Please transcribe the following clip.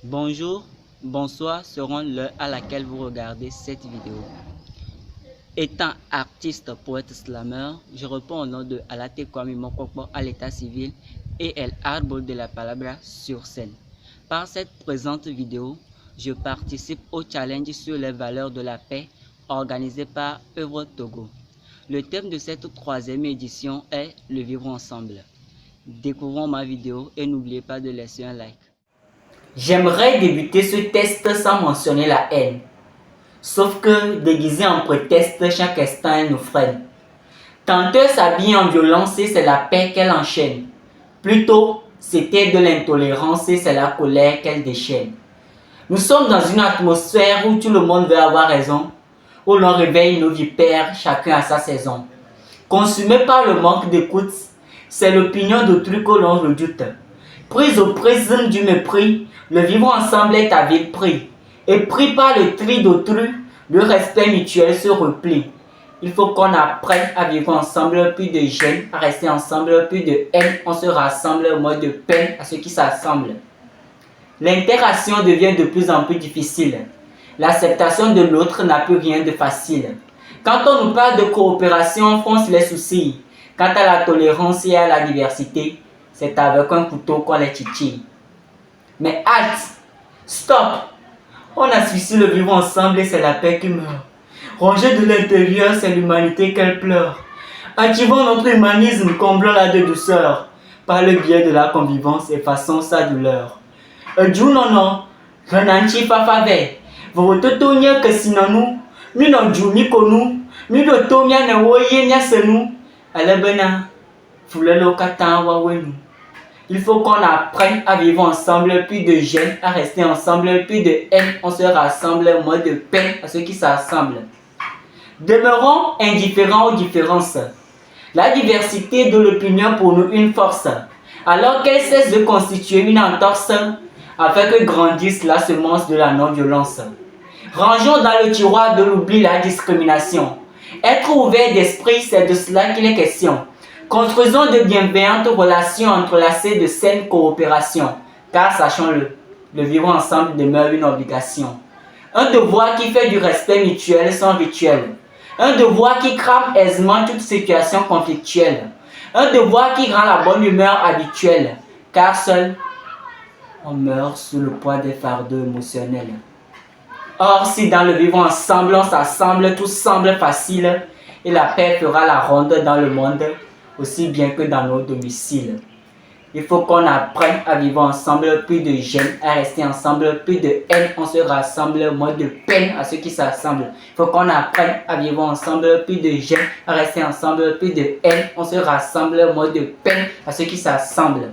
Bonjour, bonsoir seront l'heure à laquelle vous regardez cette vidéo. Étant artiste, poète, slammer, je réponds au nom de Alate Kwame Mokokpo à l'état civil et El Árbol de la Palabra sur scène. Par cette présente vidéo, je participe au challenge sur les valeurs de la paix organisé par Œuvre Togo. Le thème de cette troisième édition est le vivre ensemble. Découvrons ma vidéo et n'oubliez pas de laisser un like. J'aimerais débuter ce test sans mentionner la haine. Sauf que, déguisée en prétexte, chaque instant elle nous freine. Tantôt s'habille en violence et c'est la paix qu'elle enchaîne. Plutôt, c'était de l'intolérance et c'est la colère qu'elle déchaîne. Nous sommes dans une atmosphère où tout le monde veut avoir raison, où l'on réveille nos vipères, chacun à sa saison. Consumé par le manque d'écoute, c'est l'opinion d'autrui que l'on redoute. Prise au prisme du mépris, le vivre ensemble est à vil prix. Et pris par le tri d'autrui, le respect mutuel se replie. Il faut qu'on apprenne à vivre ensemble, plus de gêne, à rester ensemble, plus de haine, on se rassemble, moins de peine à ceux qui s'assemblent. L'interaction devient de plus en plus difficile. L'acceptation de l'autre n'a plus rien de facile. Quand on nous parle de coopération, on fronce les sourcils. Quant à la tolérance et à la diversité, c'est avec un couteau qu'on les titille. Mais halte! Stop! On asphyxie le vivre ensemble et c'est la paix qui meurt. Rongée de l'intérieur, c'est l'humanité qu'elle pleure. Activons notre humanisme, comblons la de douceur. Par le biais de la convivence, effaçons sa douleur. Junono, renanchi fafave. Vorototo nya kesinonu. Mino jumi konu. Mino to mia na woye mia senu. Alebena, fulelo katan wawenu. Il faut qu'on apprenne à vivre ensemble, plus de gêne, à rester ensemble, plus de haine, on se rassemble, moins de peine à ceux qui s'assemblent. Demeurons indifférents aux différences. La diversité de l'opinion pour nous une force, alors qu'elle cesse de constituer une entorse, afin que grandisse la semence de la non-violence. Rangeons dans le tiroir de l'oubli la discrimination. Être ouvert d'esprit, c'est de cela qu'il est question. Construisons de bienveillantes relations entrelacées de saine coopération, car sachons-le, le vivre ensemble demeure une obligation. Un devoir qui fait du respect mutuel son rituel. Un devoir qui crame aisément toute situation conflictuelle. Un devoir qui rend la bonne humeur habituelle, car seul, on meurt sous le poids des fardeaux émotionnels. Or, si dans le vivre ensemble, on s'assemble, tout semble facile, et la paix fera la ronde dans le monde, aussi bien que dans nos domiciles. Il faut qu'on apprenne à vivre ensemble, plus de gêne, à rester ensemble, plus de haine, on se rassemble, moins de peine à ceux qui s'assemblent. Il faut qu'on apprenne à vivre ensemble, plus de gêne, à rester ensemble, plus de haine, on se rassemble, moins de peine à ceux qui s'assemblent.